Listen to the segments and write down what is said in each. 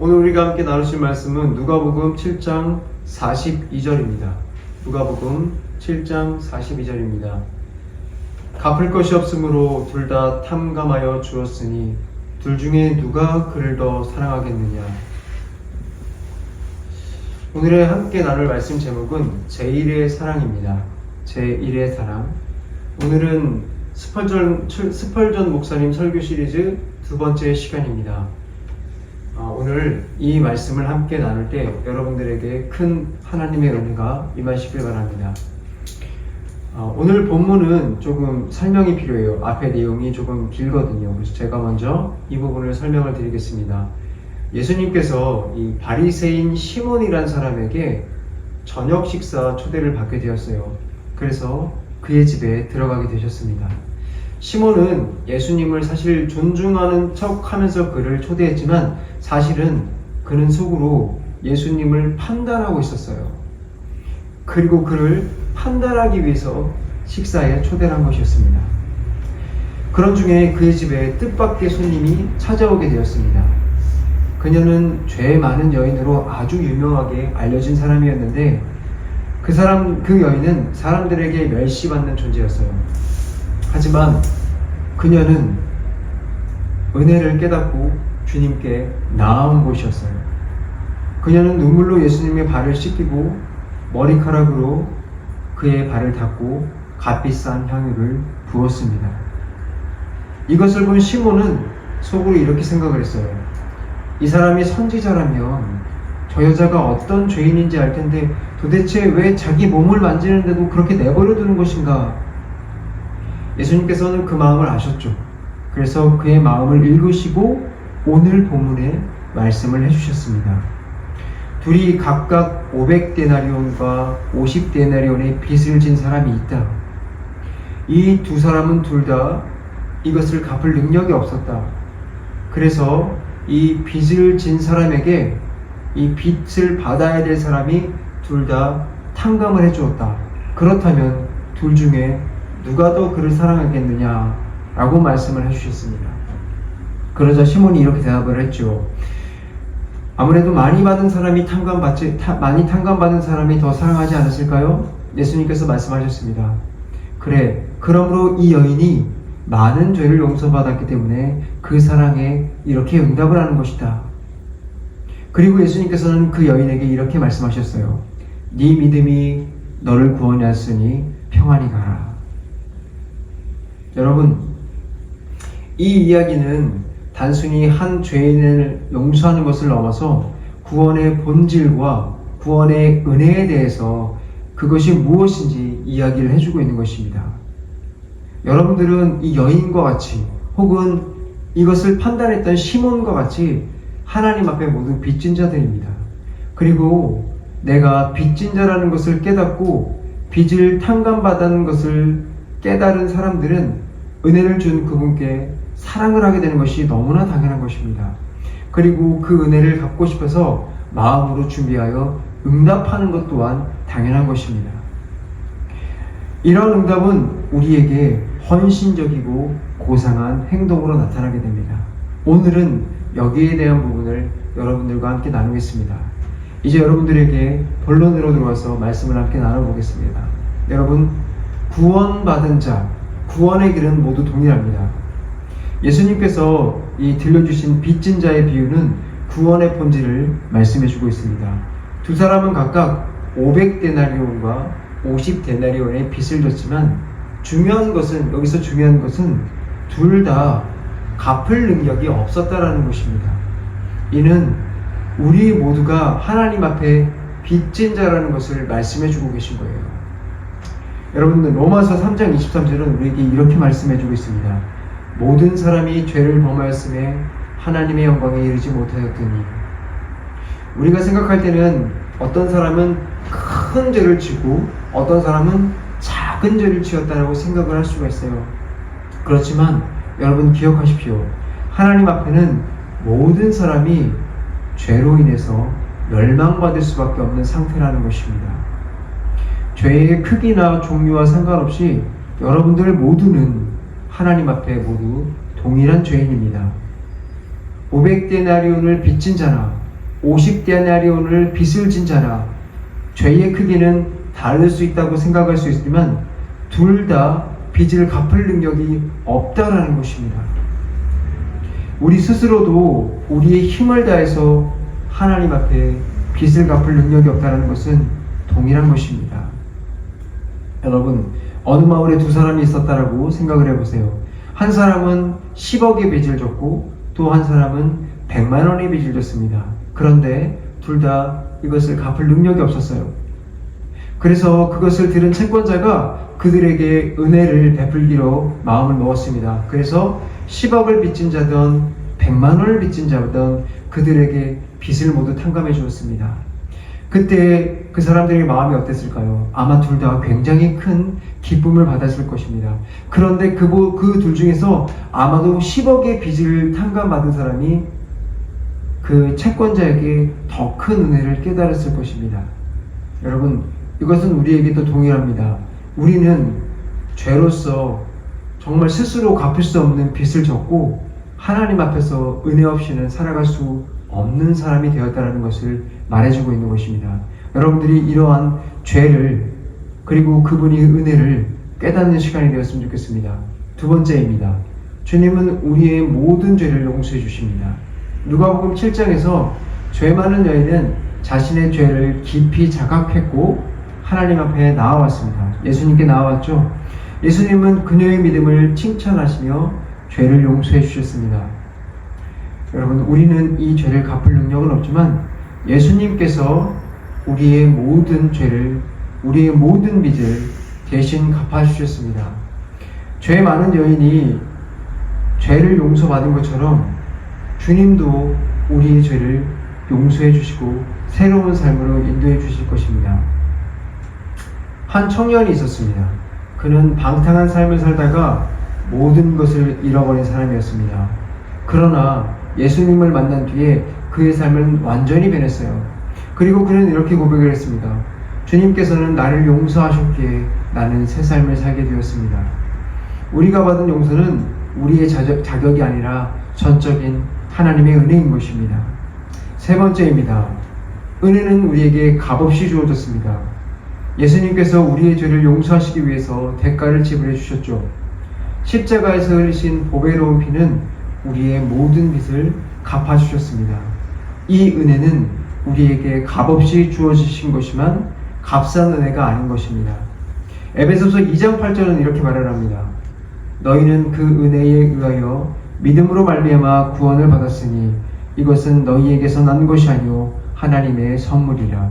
오늘 우리가 함께 나누실 말씀은 누가복음 7장 42절입니다. 누가복음 7장 42절입니다. 갚을 것이 없으므로 둘 다 탐감하여 주었으니 둘 중에 누가 그를 더 사랑하겠느냐. 오늘의 함께 나눌 말씀 제목은 제1의 사랑입니다. 제1의 사랑. 오늘은 스펄전 목사님 설교 시리즈 두 번째 시간입니다. 오늘 이 말씀을 함께 나눌 때 여러분들에게 큰 하나님의 은혜가 임하시길 바랍니다. 오늘 본문은 조금 설명이 필요해요. 앞에 내용이 조금 길거든요. 그래서 제가 먼저 이 부분을 설명을 드리겠습니다. 예수님께서 이 바리새인 시몬이란 사람에게 저녁 식사 초대를 받게 되었어요. 그래서 그의 집에 들어가게 되셨습니다. 시몬은 예수님을 사실 존중하는 척 하면서 그를 초대했지만 사실은 그는 속으로 예수님을 판단하고 있었어요. 그리고 그를 판단하기 위해서 식사에 초대를 한 것이었습니다. 그런 중에 그의 집에 뜻밖의 손님이 찾아오게 되었습니다. 그녀는 죄 많은 여인으로 아주 유명하게 알려진 사람이었는데 그 여인은 사람들에게 멸시받는 존재였어요. 하지만 그녀는 은혜를 깨닫고 주님께 나아온 곳이었어요. 그녀는 눈물로 예수님의 발을 씻기고 머리카락으로 그의 발을 닦고 값비싼 향유를 부었습니다. 이것을 본 시몬은 속으로 이렇게 생각을 했어요. 이 사람이 선지자라면 저 여자가 어떤 죄인인지 알 텐데 도대체 왜 자기 몸을 만지는데도 그렇게 내버려 두는 것인가? 예수님께서는 그 마음을 아셨죠. 그래서 그의 마음을 읽으시고 오늘 본문에 말씀을 해주셨습니다. 둘이 각각 500데나리온과 50데나리온의 빚을 진 사람이 있다. 이 두 사람은 둘 다 이것을 갚을 능력이 없었다. 그래서 이 빚을 진 사람에게 이 빚을 받아야 될 사람이 둘 다 탕감을 해주었다. 그렇다면 둘 중에 누가 더 그를 사랑하겠느냐 라고 말씀을 해주셨습니다. 그러자 시몬이 이렇게 대답을 했죠. 아무래도 많이 탕감받은 사람이 더 사랑하지 않았을까요? 예수님께서 말씀하셨습니다. 그래, 그러므로 이 여인이 많은 죄를 용서받았기 때문에 그 사랑에 이렇게 응답을 하는 것이다. 그리고 예수님께서는 그 여인에게 이렇게 말씀하셨어요. 네 믿음이 너를 구원하였으니 평안히 가라. 여러분, 이 이야기는 단순히 한 죄인을 용서하는 것을 넘어서 구원의 본질과 구원의 은혜에 대해서 그것이 무엇인지 이야기를 해주고 있는 것입니다. 여러분들은 이 여인과 같이 혹은 이것을 판단했던 시몬과 같이 하나님 앞에 모두 빚진 자들입니다. 그리고 내가 빚진 자라는 것을 깨닫고 빚을 탕감받은 것을 깨달은 사람들은 은혜를 준 그분께 사랑을 하게 되는 것이 너무나 당연한 것입니다. 그리고 그 은혜를 갚고 싶어서 마음으로 준비하여 응답하는 것 또한 당연한 것입니다. 이런 응답은 우리에게 헌신적이고 고상한 행동으로 나타나게 됩니다. 오늘은 여기에 대한 부분을 여러분들과 함께 나누겠습니다. 이제 여러분들에게 본론으로 들어와서 말씀을 함께 나눠보겠습니다. 여러분, 구원받은 자, 구원의 길은 모두 동일합니다. 예수님께서 이 들려주신 빚진 자의 비유는 구원의 본질을 말씀해주고 있습니다. 두 사람은 각각 500데나리온과 50데나리온의 빚을 졌지만 여기서 중요한 것은 둘 다 갚을 능력이 없었다라는 것입니다. 이는 우리 모두가 하나님 앞에 빚진 자라는 것을 말씀해주고 계신 거예요. 여러분들, 로마서 3장 23절은 우리에게 이렇게 말씀해주고 있습니다. 모든 사람이 죄를 범하였음에 하나님의 영광에 이르지 못하였더니. 우리가 생각할 때는 어떤 사람은 큰 죄를 지고 어떤 사람은 작은 죄를 지었다라고 생각을 할 수가 있어요. 그렇지만 여러분 기억하십시오. 하나님 앞에는 모든 사람이 죄로 인해서 멸망받을 수밖에 없는 상태라는 것입니다. 죄의 크기나 종류와 상관없이 여러분들 모두는 하나님 앞에 모두 동일한 죄인입니다. 500데나리온을 빚진 자나 50데나리온을 빚을 진 자라. 죄의 크기는 다를 수 있다고 생각할 수 있지만 둘 다 빚을 갚을 능력이 없다라는 것입니다. 우리 스스로도 우리의 힘을 다해서 하나님 앞에 빚을 갚을 능력이 없다는 것은 동일한 것입니다. 여러분, 어느 마을에 두 사람이 있었다라고 생각을 해보세요. 한 사람은 10억의 빚을 졌고 또 한 사람은 100만 원의 빚을 졌습니다. 그런데 둘 다 이것을 갚을 능력이 없었어요. 그래서 그것을 들은 채권자가 그들에게 은혜를 베풀기로 마음을 먹었습니다. 그래서 10억을 빚진 자든 100만 원을 빚진 자든 그들에게 빚을 모두 탕감해 주었습니다. 그때 그 사람들의 마음이 어땠을까요? 아마 둘 다 굉장히 큰 기쁨을 받았을 것입니다. 그런데 그 둘 중에서 아마도 10억의 빚을 탕감받은 사람이 그 채권자에게 더 큰 은혜를 깨달았을 것입니다. 여러분, 이것은 우리에게도 동일합니다. 우리는 죄로서 정말 스스로 갚을 수 없는 빚을 졌고 하나님 앞에서 은혜 없이는 살아갈 수 없는 사람이 되었다는 것을 말해주고 있는 것입니다. 여러분들이 이러한 죄를 그리고 그분의 은혜를 깨닫는 시간이 되었으면 좋겠습니다. 두 번째입니다. 주님은 우리의 모든 죄를 용서해 주십니다. 누가복음 7장에서 죄 많은 여인은 자신의 죄를 깊이 자각했고 하나님 앞에 나아왔습니다. 예수님께 나아왔죠. 예수님은 그녀의 믿음을 칭찬하시며 죄를 용서해 주셨습니다. 여러분, 우리는 이 죄를 갚을 능력은 없지만 예수님께서 우리의 모든 죄를, 우리의 모든 빚을 대신 갚아주셨습니다. 죄 많은 여인이 죄를 용서받은 것처럼 주님도 우리의 죄를 용서해 주시고 새로운 삶으로 인도해 주실 것입니다. 한 청년이 있었습니다. 그는 방탕한 삶을 살다가 모든 것을 잃어버린 사람이었습니다. 그러나 예수님을 만난 뒤에 그의 삶은 완전히 변했어요. 그리고 그는 이렇게 고백을 했습니다. 주님께서는 나를 용서하셨기에 나는 새 삶을 살게 되었습니다. 우리가 받은 용서는 우리의 자격이 아니라 전적인 하나님의 은혜인 것입니다. 세 번째입니다. 은혜는 우리에게 값없이 주어졌습니다. 예수님께서 우리의 죄를 용서하시기 위해서 대가를 지불해 주셨죠. 십자가에서 흘리신 보배로운 피는 우리의 모든 빚을 갚아주셨습니다. 이 은혜는 우리에게 값없이 주어지신 것이지만 값싼 은혜가 아닌 것입니다. 에베소서 2장 8절은 이렇게 말을 합니다. 너희는 그 은혜에 의하여 믿음으로 말미암아 구원을 받았으니 이것은 너희에게서 난 것이 아니요 하나님의 선물이라.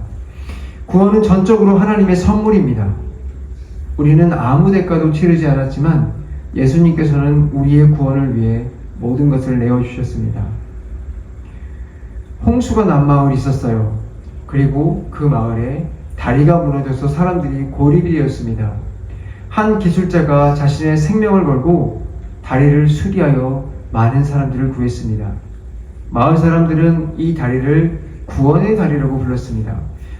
구원은 전적으로 하나님의 선물입니다. 우리는 아무 대가도 치르지 않았지만 예수님께서는 우리의 구원을 위해 모든 것을 내어주셨습니다. 홍수가 난 마을이 있었어요. 그리고 그 마을에 다리가 무너져서 사람들이 고립이 되었습니다. 한 기술자가 자신의 생명을 걸고 다리를 수리하여 많은 사람들을 구했습니다. 마을 사람들은 이 다리를 구원의 다리라고 불렀습니다.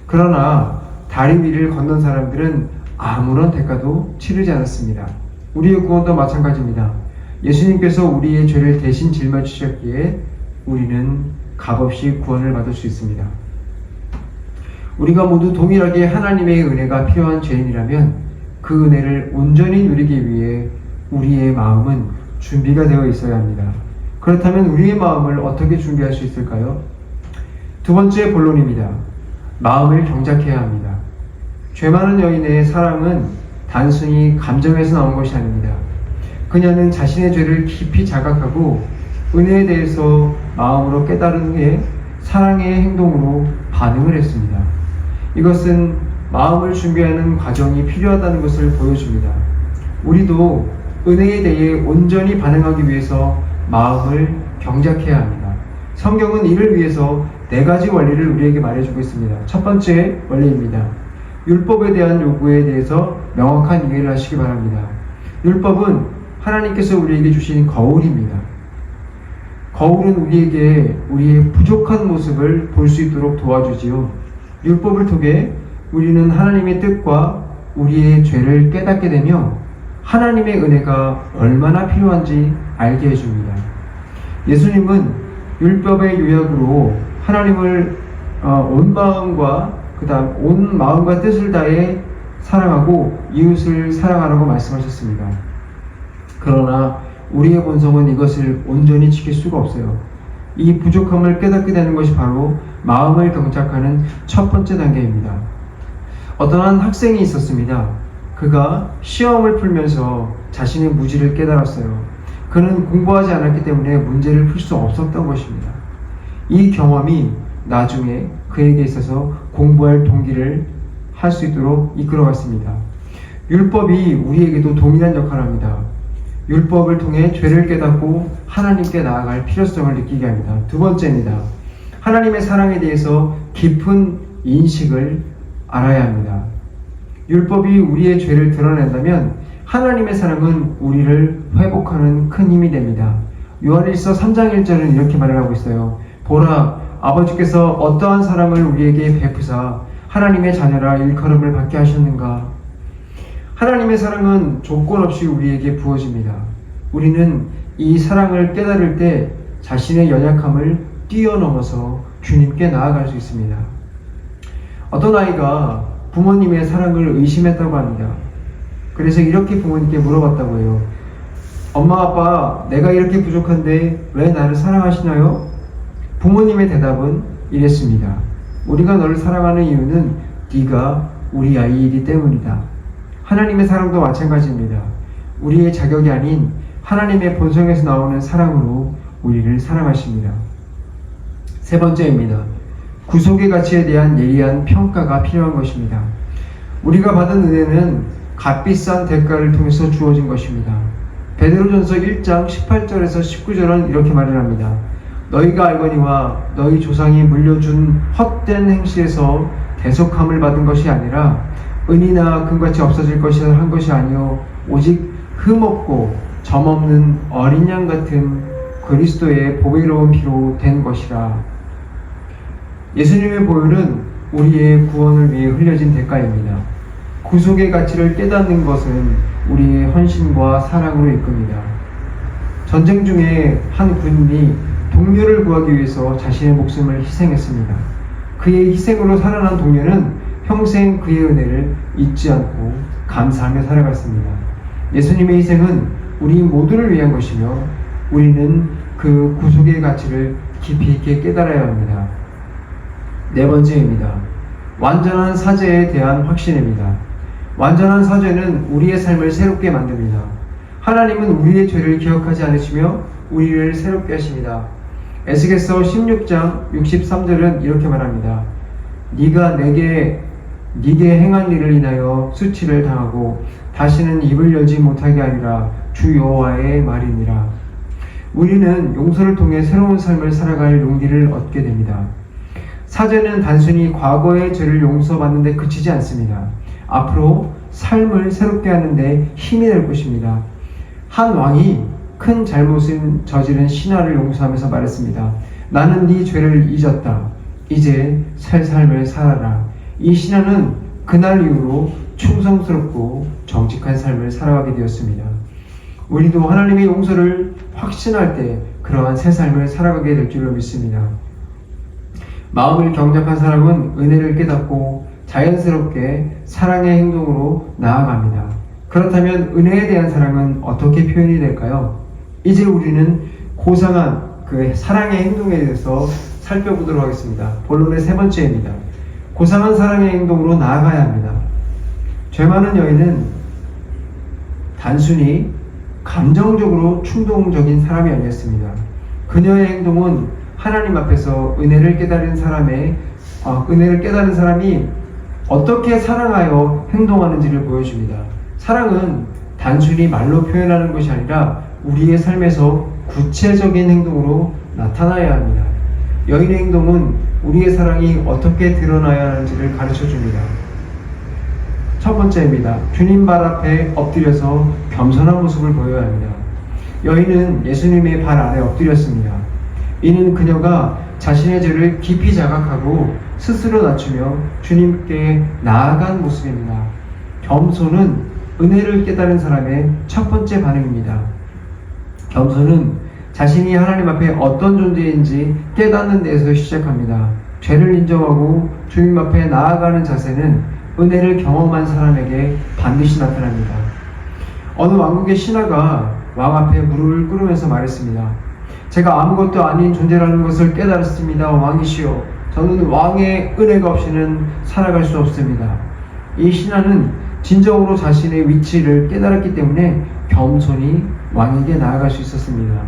그러나 다리 위를 건넌 사람들은 아무런 대가도 치르지 않았습니다. 우리의 구원도 마찬가지입니다. 예수님께서 우리의 죄를 대신 짊어지셨기에 우리는 값없이 구원을 받을 수 있습니다. 우리가 모두 동일하게 하나님의 은혜가 필요한 죄인이라면 그 은혜를 온전히 누리기 위해 우리의 마음은 준비가 되어 있어야 합니다. 그렇다면 우리의 마음을 어떻게 준비할 수 있을까요? 두 번째 본론입니다. 마음을 경작해야 합니다. 죄 많은 여인의 사랑은 단순히 감정에서 나온 것이 아닙니다. 그녀는 자신의 죄를 깊이 자각하고 은혜에 대해서 마음으로 깨달은 후에 사랑의 행동으로 반응을 했습니다. 이것은 마음을 준비하는 과정이 필요하다는 것을 보여줍니다. 우리도 은혜에 대해 온전히 반응하기 위해서 마음을 경작해야 합니다. 성경은 이를 위해서 4가지 원리를 우리에게 말해주고 있습니다. 첫 번째 원리입니다. 율법에 대한 요구에 대해서 명확한 이해를 하시기 바랍니다. 율법은 하나님께서 우리에게 주신 거울입니다. 거울은 우리에게 우리의 부족한 모습을 볼 수 있도록 도와주지요. 율법을 통해 우리는 하나님의 뜻과 우리의 죄를 깨닫게 되며 하나님의 은혜가 얼마나 필요한지 알게 해줍니다. 예수님은 율법의 요약으로 하나님을 온 마음과 그다음 온 마음과 뜻을 다해 사랑하고 이웃을 사랑하라고 말씀하셨습니다. 그러나 우리의 본성은 이것을 온전히 지킬 수가 없어요. 이 부족함을 깨닫게 되는 것이 바로 마음을 경착하는 첫 번째 단계입니다. 어떤 한 학생이 있었습니다. 그가 시험을 풀면서 자신의 무지를 깨달았어요. 그는 공부하지 않았기 때문에 문제를 풀 수 없었던 것입니다. 이 경험이 나중에 그에게 있어서 공부할 동기를 할 수 있도록 이끌어갔습니다. 율법이 우리에게도 동일한 역할을 합니다. 율법을 통해 죄를 깨닫고 하나님께 나아갈 필요성을 느끼게 합니다. 두 번째입니다. 하나님의 사랑에 대해서 깊은 인식을 알아야 합니다. 율법이 우리의 죄를 드러낸다면 하나님의 사랑은 우리를 회복하는 큰 힘이 됩니다. 요한일서 3장 1절은 이렇게 말을 하고 있어요. 보라, 아버지께서 어떠한 사랑을 우리에게 베푸사 하나님의 자녀라 일컬음을 받게 하셨는가. 하나님의 사랑은 조건 없이 우리에게 부어집니다. 우리는 이 사랑을 깨달을 때 자신의 연약함을 뛰어넘어서 주님께 나아갈 수 있습니다. 어떤 아이가 부모님의 사랑을 의심했다고 합니다. 그래서 이렇게 부모님께 물어봤다고 해요. 엄마, 아빠, 내가 이렇게 부족한데 왜 나를 사랑하시나요? 부모님의 대답은 이랬습니다. 우리가 너를 사랑하는 이유는 네가 우리 아이이기 때문이다. 하나님의 사랑도 마찬가지입니다. 우리의 자격이 아닌 하나님의 본성에서 나오는 사랑으로 우리를 사랑하십니다. 세 번째입니다. 구속의 가치에 대한 예리한 평가가 필요한 것입니다. 우리가 받은 은혜는 값비싼 대가를 통해서 주어진 것입니다. 베드로전서 1장 18절에서 19절은 이렇게 말을 합니다. 너희가 알거니와 너희 조상이 물려준 헛된 행실에서 대속함을 받은 것이 아니라 은이나 금같이 없어질 것이라 한 것이 아니요 오직 흠없고 점없는 어린 양 같은 그리스도의 보배로운 피로 된 것이라. 예수님의 보혈은 우리의 구원을 위해 흘려진 대가입니다. 구속의 가치를 깨닫는 것은 우리의 헌신과 사랑으로 이끕니다. 전쟁 중에 한 군인이 동료를 구하기 위해서 자신의 목숨을 희생했습니다. 그의 희생으로 살아난 동료는 평생 그의 은혜를 잊지 않고 감사하며 살아갔습니다. 예수님의 희생은 우리 모두를 위한 것이며 우리는 그 구속의 가치를 깊이 있게 깨달아야 합니다. 네 번째입니다. 완전한 사죄에 대한 확신입니다. 완전한 사죄는 우리의 삶을 새롭게 만듭니다. 하나님은 우리의 죄를 기억하지 않으시며 우리를 새롭게 하십니다. 에스겔서 16장 63절은 이렇게 말합니다. 네가 네게 행한 일을 인하여 수치를 당하고 다시는 입을 열지 못하게 하리라 주 여호와의 말이니라. 우리는 용서를 통해 새로운 삶을 살아갈 용기를 얻게 됩니다. 사죄는 단순히 과거의 죄를 용서받는 데 그치지 않습니다. 앞으로 삶을 새롭게 하는 데 힘이 될 것입니다. 한 왕이 큰 잘못을 저지른 신하를 용서하면서 말했습니다. 나는 네 죄를 잊었다. 이제 새 삶을 살아라. 이 신하는 그날 이후로 충성스럽고 정직한 삶을 살아가게 되었습니다. 우리도 하나님의 용서를 확신할 때 그러한 새 삶을 살아가게 될 줄로 믿습니다. 마음을 경작한 사람은 은혜를 깨닫고 자연스럽게 사랑의 행동으로 나아갑니다. 그렇다면 은혜에 대한 사랑은 어떻게 표현이 될까요? 이제 우리는 고상한 그 사랑의 행동에 대해서 살펴보도록 하겠습니다. 본론의 세 번째입니다. 고상한 사랑의 행동으로 나아가야 합니다. 죄 많은 여인은 단순히 감정적으로 충동적인 사람이 아니었습니다. 그녀의 행동은 하나님 앞에서 은혜를 깨달은 사람이 어떻게 사랑하여 행동하는지를 보여줍니다. 사랑은 단순히 말로 표현하는 것이 아니라 우리의 삶에서 구체적인 행동으로 나타나야 합니다. 여인의 행동은 우리의 사랑이 어떻게 드러나야 하는지를 가르쳐 줍니다. 첫 번째입니다. 주님 발 앞에 엎드려서 겸손한 모습을 보여야 합니다. 여인은 예수님의 발 아래 엎드렸습니다. 이는 그녀가 자신의 죄를 깊이 자각하고 스스로 낮추며 주님께 나아간 모습입니다. 겸손은 은혜를 깨달은 사람의 첫 번째 반응입니다. 겸손은 자신이 하나님 앞에 어떤 존재인지 깨닫는 데에서 시작합니다. 죄를 인정하고 주님 앞에 나아가는 자세는 은혜를 경험한 사람에게 반드시 나타납니다. 어느 왕국의 신하가 왕 앞에 무릎을 꿇으면서 말했습니다. 제가 아무것도 아닌 존재라는 것을 깨달았습니다. 왕이시여, 저는 왕의 은혜가 없이는 살아갈 수 없습니다. 이 신하는 진정으로 자신의 위치를 깨달았기 때문에 겸손히 왕에게 나아갈 수 있었습니다.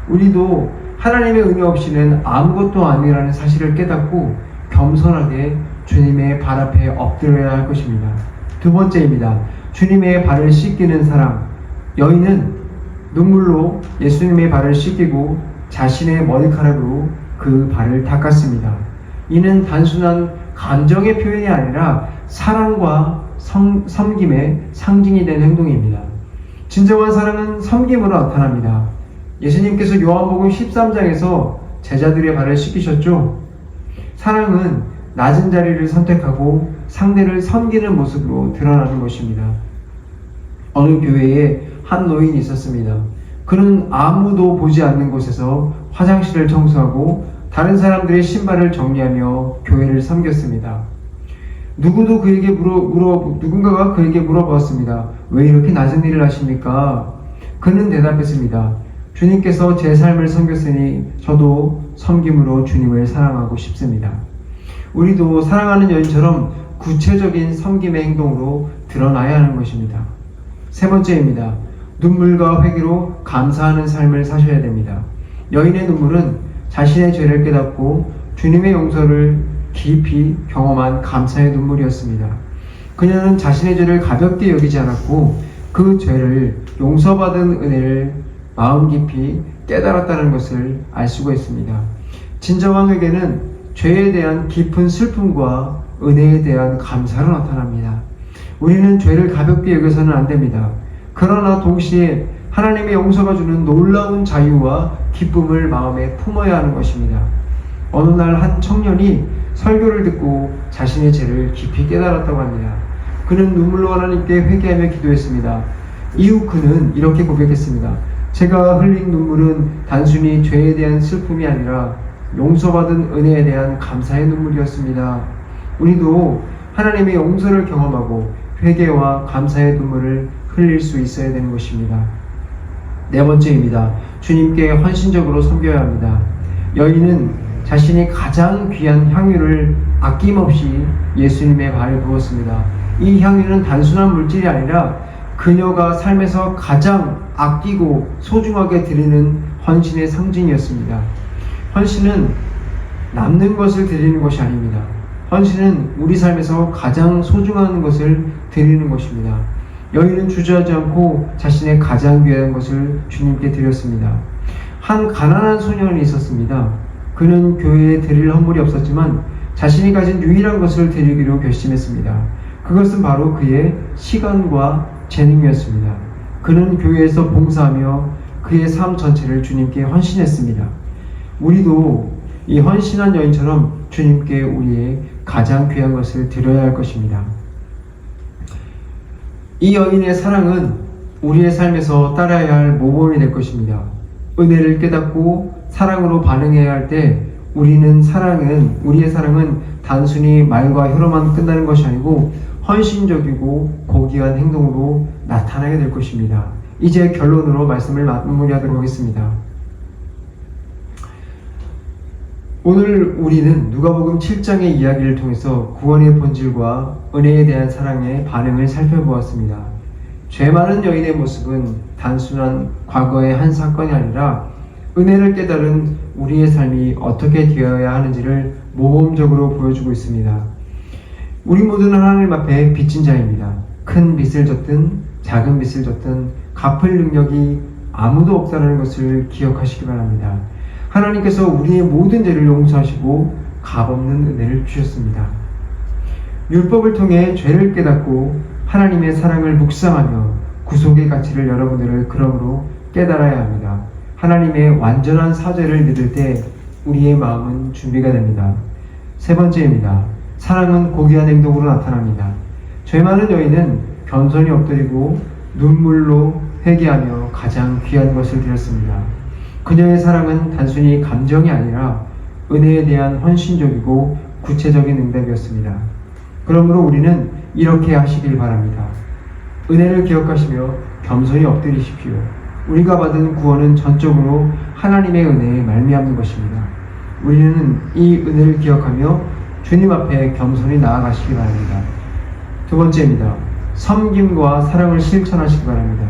우리도 하나님의 은혜 없이는 아무것도 아니라는 사실을 깨닫고 겸손하게 주님의 발 앞에 엎드려야 할 것입니다. 두 번째입니다. 주님의 발을 씻기는 사랑. 여인은 눈물로 예수님의 발을 씻기고 자신의 머리카락으로 그 발을 닦았습니다. 이는 단순한 감정의 표현이 아니라 사랑과 섬김의 상징이 된 행동입니다. 진정한 사랑은 섬김으로 나타납니다. 예수님께서 요한복음 13장에서 제자들의 발을 씻기셨죠? 사랑은 낮은 자리를 선택하고 상대를 섬기는 모습으로 드러나는 것입니다. 어느 교회에 한 노인이 있었습니다. 그는 아무도 보지 않는 곳에서 화장실을 청소하고 다른 사람들의 신발을 정리하며 교회를 섬겼습니다. 누군가가 그에게 물어보았습니다. 왜 이렇게 낮은 일을 하십니까? 그는 대답했습니다. 주님께서 제 삶을 섬겼으니 저도 섬김으로 주님을 사랑하고 싶습니다. 우리도 사랑하는 여인처럼 구체적인 섬김의 행동으로 드러나야 하는 것입니다. 세 번째입니다. 눈물과 회개로 감사하는 삶을 사셔야 됩니다. 여인의 눈물은 자신의 죄를 깨닫고 주님의 용서를 깊이 경험한 감사의 눈물이었습니다. 그녀는 자신의 죄를 가볍게 여기지 않았고 그 죄를 용서받은 은혜를 마음 깊이 깨달았다는 것을 알 수가 있습니다. 진정한 회개는 죄에 대한 깊은 슬픔과 은혜에 대한 감사로 나타납니다. 우리는 죄를 가볍게 여겨서는 안 됩니다. 그러나 동시에 하나님의 용서가 주는 놀라운 자유와 기쁨을 마음에 품어야 하는 것입니다. 어느 날 한 청년이 설교를 듣고 자신의 죄를 깊이 깨달았다고 합니다. 그는 눈물로 하나님께 회개하며 기도했습니다. 이후 그는 이렇게 고백했습니다. 제가 흘린 눈물은 단순히 죄에 대한 슬픔이 아니라 용서받은 은혜에 대한 감사의 눈물이었습니다. 우리도 하나님의 용서를 경험하고 회개와 감사의 눈물을 흘릴 수 있어야 되는 것입니다. 네 번째입니다. 주님께 헌신적으로 섬겨야 합니다. 여인은 자신이 가장 귀한 향유를 아낌없이 예수님의 발에 부었습니다. 이 향유는 단순한 물질이 아니라 그녀가 삶에서 가장 아끼고 소중하게 드리는 헌신의 상징이었습니다. 헌신은 남는 것을 드리는 것이 아닙니다. 헌신은 우리 삶에서 가장 소중한 것을 드리는 것입니다. 여인은 주저하지 않고 자신의 가장 귀한 것을 주님께 드렸습니다. 한 가난한 소년이 있었습니다. 그는 교회에 드릴 헌물이 없었지만 자신이 가진 유일한 것을 드리기로 결심했습니다. 그것은 바로 그의 시간과 재능이었습니다. 그는 교회에서 봉사하며 그의 삶 전체를 주님께 헌신했습니다. 우리도 이 헌신한 여인처럼 주님께 우리의 가장 귀한 것을 드려야 할 것입니다. 이 여인의 사랑은 우리의 삶에서 따라야 할 모범이 될 것입니다. 은혜를 깨닫고 사랑으로 반응해야 할 때 우리의 사랑은 단순히 말과 혀로만 끝나는 것이 아니고 헌신적이고 고귀한 행동으로 나타나게 될 것입니다. 이제 결론으로 말씀을 마무리하도록 하겠습니다. 오늘 우리는 누가복음 7장의 이야기를 통해서 구원의 본질과 은혜에 대한 사랑의 반응을 살펴보았습니다. 죄 많은 여인의 모습은 단순한 과거의 한 사건이 아니라 은혜를 깨달은 우리의 삶이 어떻게 되어야 하는지를 모범적으로 보여주고 있습니다. 우리 모두는 하나님 앞에 빚진 자입니다. 큰 빚을 졌든 작은 빚을 졌든 갚을 능력이 아무도 없다는 것을 기억하시기 바랍니다. 하나님께서 우리의 모든 죄를 용서하시고 값없는 은혜를 주셨습니다. 율법을 통해 죄를 깨닫고 하나님의 사랑을 묵상하며 구속의 가치를 여러분들을 그러므로 깨달아야 합니다. 하나님의 완전한 사죄를 믿을 때 우리의 마음은 준비가 됩니다. 세 번째입니다. 사랑은 고귀한 행동으로 나타납니다. 죄 많은 여인은 겸손히 엎드리고 눈물로 회개하며 가장 귀한 것을 드렸습니다. 그녀의 사랑은 단순히 감정이 아니라 은혜에 대한 헌신적이고 구체적인 응답이었습니다. 그러므로 우리는 이렇게 하시길 바랍니다. 은혜를 기억하시며 겸손히 엎드리십시오. 우리가 받은 구원은 전적으로 하나님의 은혜에 말미암는 것입니다. 우리는 이 은혜를 기억하며 주님 앞에 겸손히 나아가시기 바랍니다. 두 번째입니다. 섬김과 사랑을 실천하시기 바랍니다.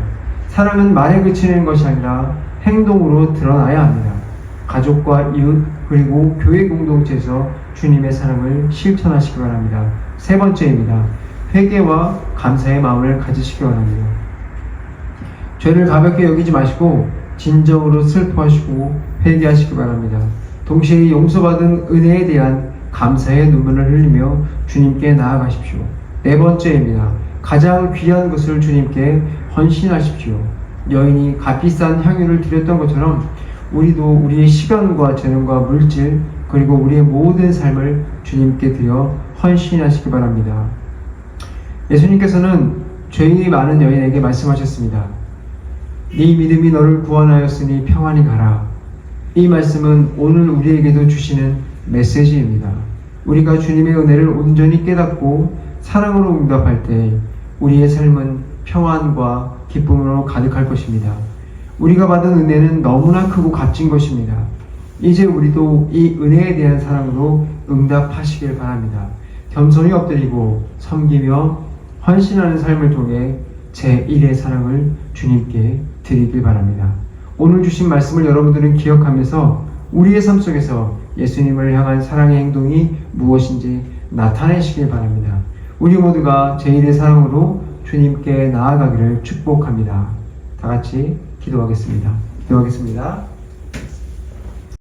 사랑은 말에 그치는 것이 아니라 행동으로 드러나야 합니다. 가족과 이웃 그리고 교회 공동체에서 주님의 사랑을 실천하시기 바랍니다. 세 번째입니다. 회개와 감사의 마음을 가지시기 바랍니다. 죄를 가볍게 여기지 마시고 진정으로 슬퍼하시고 회개하시기 바랍니다. 동시에 용서받은 은혜에 대한 감사의 눈물을 흘리며 주님께 나아가십시오. 네 번째입니다. 가장 귀한 것을 주님께 헌신하십시오. 여인이 값비싼 향유를 드렸던 것처럼 우리도 우리의 시간과 재능과 물질 그리고 우리의 모든 삶을 주님께 드려 헌신하시기 바랍니다. 예수님께서는 죄인이 많은 여인에게 말씀하셨습니다. 네 믿음이 너를 구원하였으니 평안히 가라. 이 말씀은 오늘 우리에게도 주시는 메시지입니다. 우리가 주님의 은혜를 온전히 깨닫고 사랑으로 응답할 때 우리의 삶은 평안과 기쁨으로 가득할 것입니다. 우리가 받은 은혜는 너무나 크고 값진 것입니다. 이제 우리도 이 은혜에 대한 사랑으로 응답하시길 바랍니다. 겸손히 엎드리고 섬기며 헌신하는 삶을 통해 제1의 사랑을 주님께 드리길 바랍니다. 오늘 주신 말씀을 여러분들은 기억하면서 우리의 삶 속에서 예수님을 향한 사랑의 행동이 무엇인지 나타내시길 바랍니다. 우리 모두가 제1의 사랑으로 주님께 나아가기를 축복합니다. 다 같이 기도하겠습니다.